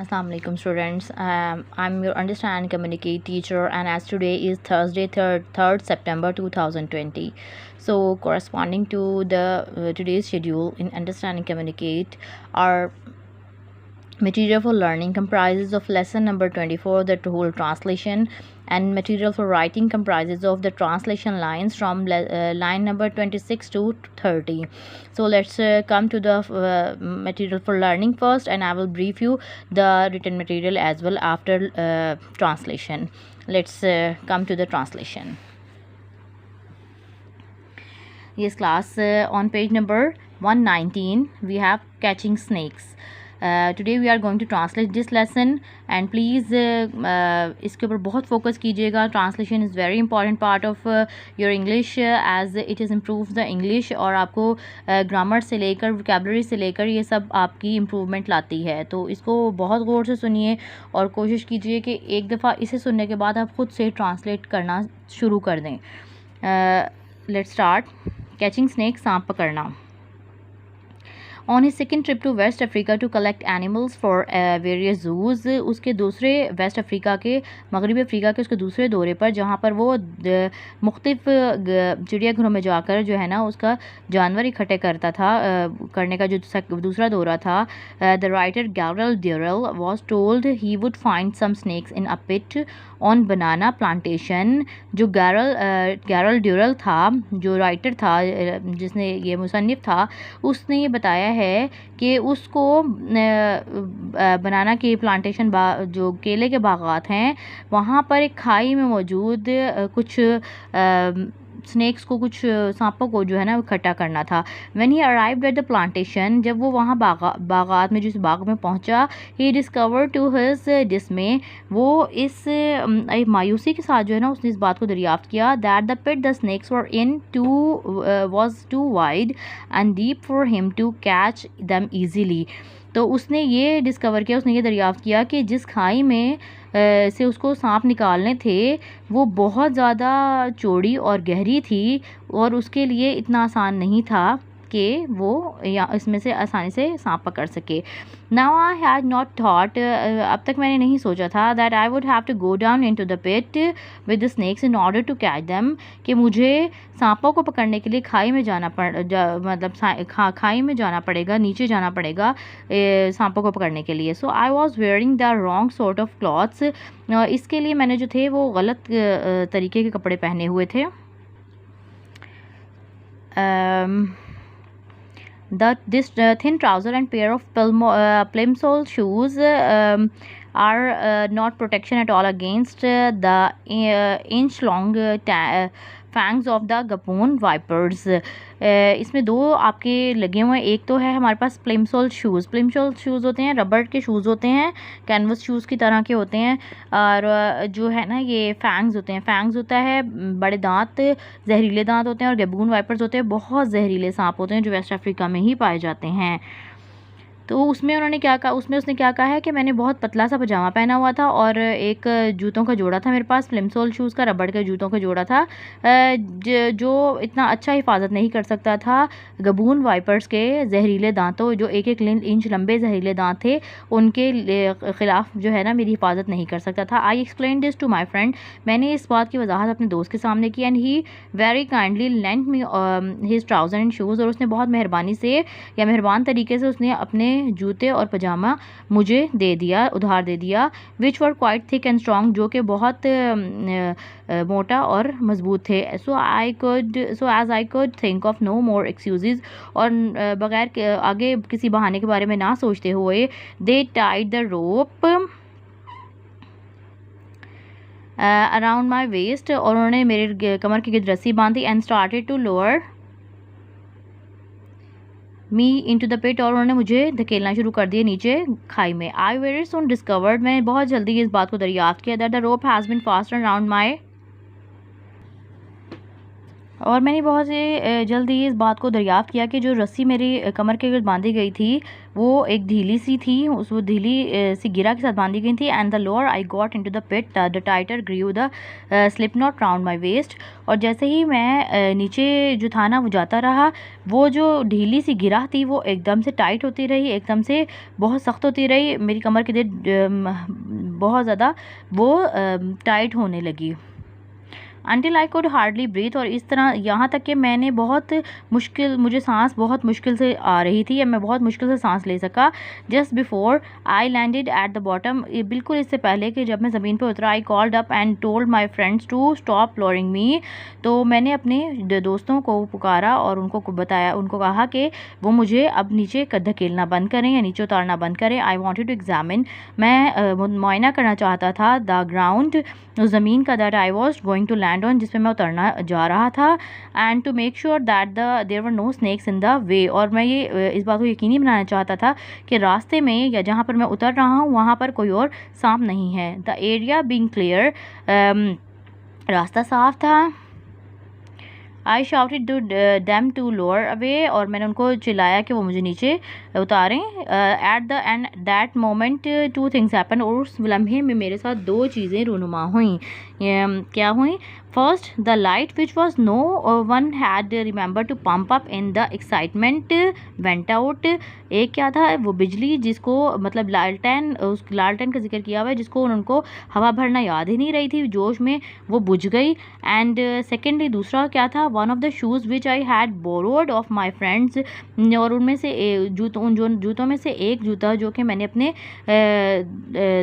Assalamu alaikum students. I'm your Understand and Communicate teacher, and as today is Thursday 3rd September 2020. So corresponding to the today's schedule in Understand and Communicate, our material for learning comprises of lesson number 24, the whole translation, and material for writing comprises of the translation lines from line number 26 to 30. So let's come to the material for learning first, and I will brief you the written material as well after translation. Let's come to the translation. Yes class, on page number 119 we have catching snakes. Today we are going to translate this lesson, and please इसके ऊपर बहुत focus कीजिएगा. Translation is very important part of your English as it is improve the English, और आपको grammar से लेकर vocabulary से लेकर ये सब आपकी इम्प्रूवमेंट लाती है. तो इसको बहुत गौर से सुनिए और कोशिश कीजिए कि एक दफ़ा इसे सुनने के बाद आप ख़ुद से ट्रांसलेट करना शुरू कर दें. Let's start. कैचिंग स्नेक, सांप पकड़ना. On his second trip to West Africa to collect animals for various zoos, उसके दूसरे वेस्ट अफ्रीका के मगरबी अफ्रीका के उसके दूसरे दौरे पर, जहाँ पर वो मुख्तलिफ चिड़ियाघरों में जाकर जो है ना उसका जानवर इकट्ठे करता था, करने का जो दूसरा दौरा था, द राइटर गैरल Durrell was told he would find some snakes in a pit on banana plantation. जो गैरल ड्यूरेल था, जो राइटर था, जिसने ये मुसन्निफ था, उसने ये बताया है कि उसको बनाना के प्लांटेशन जो केले के बागात हैं, वहाँ पर एक खाई में मौजूद कुछ स्नेक्स को, कुछ सांपों को जो है ना इकट्ठा करना था. When he arrived at the plantation, जब वो वहाँ बागात में, जिस बाग में पहुँचा, ही डिस्कवर टू हिज डिसमे, वो इस मायूसी के साथ जो है ना उसने इस बात को दरियाफ्त किया, that the pit the snakes were in was too wide and deep for him to catch them easily. तो उसने ये डिस्कवर किया, उसने ये दरियाफ्त किया कि जिस खाई में से उसको सांप निकालने थे वो बहुत ज़्यादा चौड़ी और गहरी थी, और उसके लिए इतना आसान नहीं था कि वो या इसमें से आसानी से सांप पकड़ सके. Now I had not thought, अब तक मैंने नहीं सोचा था, that I would have to go down into the pit with the snakes in order to catch them, कि मुझे सांपों को पकड़ने के लिए खाई में जाना खाई में जाना पड़ेगा, नीचे जाना पड़ेगा सांपों को पकड़ने के लिए. So I was wearing the wrong sort of clothes, इसके लिए मैंने जो थे वो गलत तरीके के कपड़े पहने हुए थे. This thin trouser and pair of plimsoll shoes are not protection at all against the inch-long fangs of the gaboon vipers. इसमें दो आपके लगे हुए हैं. एक तो है हमारे पास प्लिमसोल शूज़. प्लिमसोल शूज़ होते हैं, रबड़ के शूज़ होते हैं, कैनवस शूज़ की तरह के होते हैं, और जो है ना ये फैंग्स होते हैं. फैंग्स होता है बड़े दांत, जहरीले दांत होते हैं, और गैबून वाइपर्स होते हैं, बहुत जहरीले सांप होते हैं जो वेस्ट अफ्रीका में ही पाए जाते हैं. तो उसमें उन्होंने क्या कहा, उसने क्या कहा है कि मैंने बहुत पतला सा पजामा पहना हुआ था और एक जूतों का जोड़ा था मेरे पास, प्लिमसोल शूज़ का, रबड़ के जूतों का जोड़ा था, जो इतना अच्छा हिफाजत नहीं कर सकता था गबून वाइपर्स के जहरीले दांतों, जो एक एक इंच लंबे जहरीले दांत थे, उनके ख़िलाफ़ जो है ना मेरी हिफाजत नहीं कर सकता था. I explain this to my friend, मैंने इस बात की वजाहत अपने दोस्त के सामने की, and he very kindly lent me his trouser and shoes, और उसने बहुत मेहरबानी से या मेहरबान तरीके से उसने अपने जूते और पजामा मुझे दे दिया, उधार दे दिया. Which were quite thick and strong, जो कि बहुत मोटा और मजबूत थे. So as I could think of no more excuses, और बगैर आगे किसी बहाने के बारे में ना सोचते हुए, they tied the rope around my waist, और उन्होंने मेरे कमर की गिर्द रस्सी बांधी, and started to lower me into the pit, और उन्होंने मुझे धकेलना शुरू कर दिया नीचे खाई में. आई वेरी सून डिस्कवर्ड, मैंने बहुत जल्दी इस बात को दरियाफ्त किया, that the rope has been fastened around my और मैंने बहुत से जल्दी इस बात को दरियाफ़्त किया कि जो रस्सी मेरी कमर के गिर्द बांधी गई थी वो एक ढीली सी थी, उस वो ढीली सी गिरा के साथ बांधी गई थी। And the lower I got into the pit the tighter grew the slip knot round my waist. और जैसे ही मैं नीचे जो था ना वो जाता रहा, वो जो ढीली सी गिरा थी वो एकदम से टाइट होती रही, एकदम से बहुत सख्त होती रही, मेरी कमर के बहुत ज़्यादा वो टाइट होने लगी। Until I could hardly breathe, और इस तरह यहाँ तक कि मैंने मुझे सांस बहुत मुश्किल से आ रही थी, या मैं बहुत मुश्किल से सांस ले सका। Just before I landed at the bottom, बिल्कुल इससे पहले कि जब मैं ज़मीन पर उतरा, I called up and told my friends to stop lowering me. तो मैंने अपने दोस्तों को पुकारा और उनको बताया, उनको कहा कि वो मुझे अब नीचे धकेलना बंद करें या नीचे उतारना बंद करें। आई वॉन्टेड टू एग्जामिन, मैं मुआयना करना चाहता था द ग्राउंड, उस ज़मीन का, that I was going to land on, जिस पे मैं उतरना जा रहा था। And to make sure that there were no snakes in the way, और मैं ये इस बात को यकीनी बनाना चाहता था कि रास्ते में या जहाँ पर मैं उतर रहा हूँ वहाँ पर कोई और सांप नहीं है। द एरिया बीइंग क्लियर, रास्ता साफ था। I shouted to them to lower away, और मैंने उनको चिल्लाया कि वो मुझे नीचे उतारें। At the end that moment two things happen, और उस लम्हे में मेरे साथ दो चीज़ें रूनुमा हुई। क्या हुई? First, the light which was no one had remember to pump up in the excitement went out. एक क्या था? वो बिजली जिसको मतलब लालटेन, उस लालटेन का जिक्र किया हुआ है, जिसको उनको हवा भरना याद ही नहीं रही थी, जोश में वो बुझ गई। एंड सेकेंडली दूसरा क्या था? One of the shoes which I had borrowed of my friends, और उनमें से जूतों में से एक जूता जो कि मैंने अपने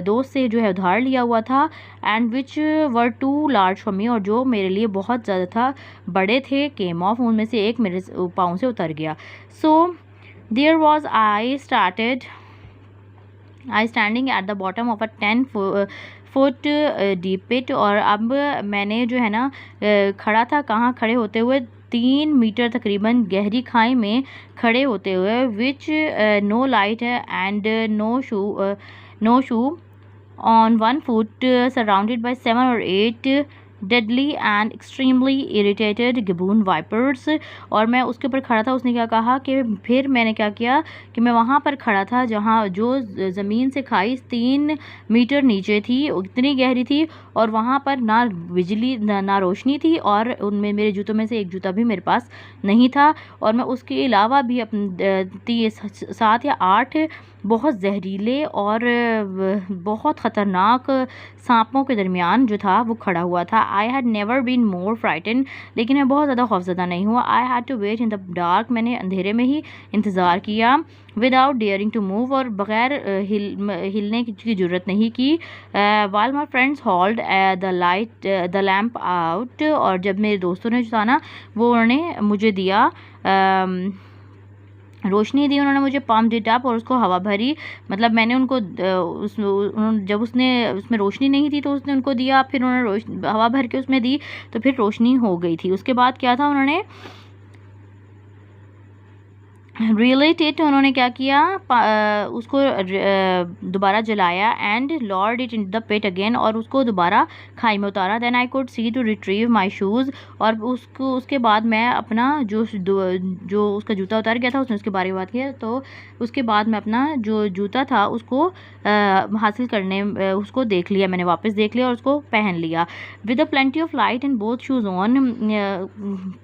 दोस्त से जो है उधार लिया हुआ था। And which were too large for me, और जो मेरे लिए बहुत ज़्यादा था, बड़े थे, केम ऑफ, उनमें से एक मेरे पाँव से उतर गया। So there was I standing at the bottom of a 10 foot deep pit, और अब मैंने जो है ना खड़ा था, कहाँ खड़े होते हुए? 3 मीटर तकरीबन गहरी खाई में खड़े होते हुए। Which no light and no shoe on one foot, surrounded by 7 or 8 deadly and extremely irritated gibbon vipers। और मैं उसके ऊपर खड़ा था। उसने क्या कहा कि फिर मैंने क्या किया कि मैं वहाँ पर खड़ा था जहाँ जो ज़मीन से खाई 3 मीटर नीचे थी, इतनी गहरी थी, और वहाँ पर ना बिजली ना रोशनी थी, और उनमें मेरे जूतों में से एक जूता भी मेरे पास नहीं था। और मैं उसके अलावा भी अपने 7 या 8 बहुत जहरीले और बहुत ख़तरनाक सांपों के दरमियान जो था वो खड़ा हुआ था। I had never been more frighten, लेकिन मैं बहुत ज़्यादा खौफज़दा नहीं हुआ। I had to wait in the dark, मैंने अंधेरे में ही इंतज़ार किया। विदाउट डेयरिंग टू मूव, और बग़ैर हिलने की ज़रूरत नहीं की। While my friends hold the lamp out, और जब मेरे दोस्तों ने जो था ना वो उन्होंने मुझे दिया रोशनी दी, उन्होंने मुझे पम्प इट अप, और उसको हवा भरी। मतलब मैंने उनको जब उसमें रोशनी नहीं थी तो उसने उनको दिया, फिर उन्होंने हवा भर के उसमें दी, तो फिर रोशनी हो गई थी। उसके बाद क्या था, उन्होंने रिलेटेड, उन्होंने क्या किया, उसको दोबारा जलाया। And lowered it in the pit again, और उसको दोबारा खाई में उतारा। Then I could see to retrieve my shoes, और उसके बाद मैं अपना जो उसका जूता उतार गया था, उसने उसके बारे में बात किया, तो उसके बाद मैं अपना जो जूता था उसको हासिल करने उसको देख लिया, मैंने वापस देख लिया और उसको पहन लिया। With a plenty of light and both shoes on,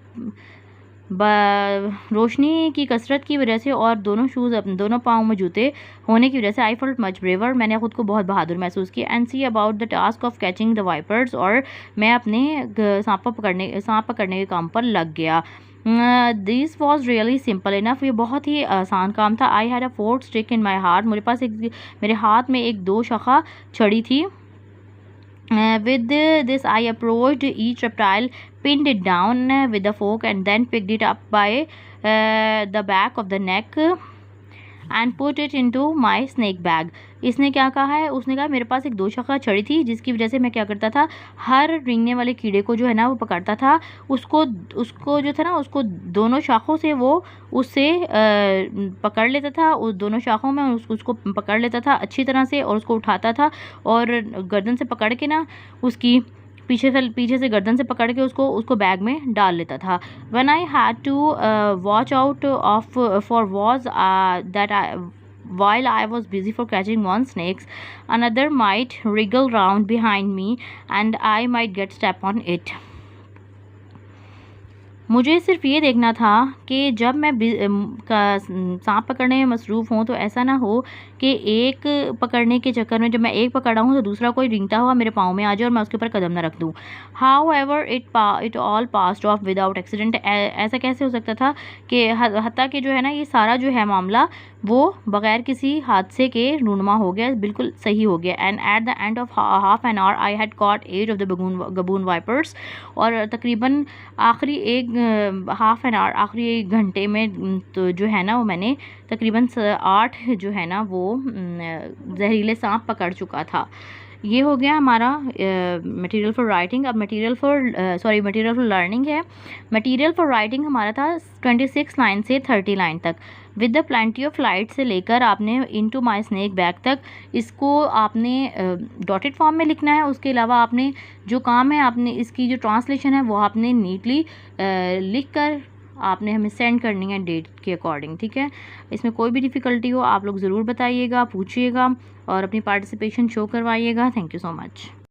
रोशनी की कसरत की वजह से और दोनों शूज़ अपने दोनों पाँव में जूते होने की वजह से आई फेल्ट मच ब्रेवर, मैंने खुद को बहुत बहादुर महसूस किया। And set about the task of catching the vipers, और मैं अपने सांप पकड़ने के काम पर लग गया। This was really simple enough, ये बहुत ही आसान काम था। I had a fourth stick in my heart, मेरे हाथ में एक 2 शाखा छड़ी थी। With this, I approached each reptile, pinned it down with a fork, and then picked it up by the back of the neck and put it into my snake bag. इसने क्या कहा है, उसने कहा मेरे पास एक 2 शाखा छड़ी थी, जिसकी वजह से मैं क्या करता था, हर रेंगने वाले कीड़े को जो है ना वो पकड़ता था, उसको जो था ना उसको दोनों शाखों से वो उससे पकड़ लेता था, उस दोनों शाखों में उसको पकड़ लेता था अच्छी तरह से, और उसको उठाता था और गर्दन से पकड़ के ना उसकी पीछे से गर्दन से पकड़ के उसको बैग में डाल लेता था. When I had to watch out of for was that while I was busy for catching one snake, another might wriggle round behind me and I might get step on it. मुझे सिर्फ ये देखना था कि जब मैं सांप पकड़ने में मसरूफ़ हूँ तो ऐसा ना हो कि एक पकड़ने के चक्कर में जब मैं एक पकड़ा हूँ तो दूसरा कोई रेंगता हुआ मेरे पाँव में आ जाए और मैं उसके ऊपर कदम ना रख दूँ. However it all passed of without accident. ऐसा कैसे हो सकता था कि हत्ता कि जो है ना ये सारा जो है मामला वो बग़ैर किसी हादसे के रूनुमा हो गया, बिल्कुल सही हो गया. And at the end of half an hour I had caught eight of the Gaboon vipers. और तकरीबन आखिरी एक हाफ एन आवर, आखिरी एक घंटे में तो जो है ना वो मैंने तकरीबन 8 जो है ना वो जहरीले सांप पकड़ चुका था. ये हो गया हमारा मटेरियल फॉर राइटिंग. अब मटेरियल फॉर लर्निंग है. मटेरियल फॉर राइटिंग हमारा था 26 लाइन से 30 लाइन तक. With the plenty of light से लेकर आपने इनटू माय स्नेक बैग तक इसको आपने डॉटेड फॉर्म में लिखना है. उसके अलावा आपने जो काम है, आपने इसकी जो ट्रांसलेशन है वो आपने नीटली लिख कर आपने हमें सेंड करनी है डेट के अकॉर्डिंग. ठीक है, इसमें कोई भी डिफ़िकल्टी हो आप लोग ज़रूर बताइएगा, पूछिएगा और अपनी पार्टिसिपेशन शो करवाइएगा. Thank you so much.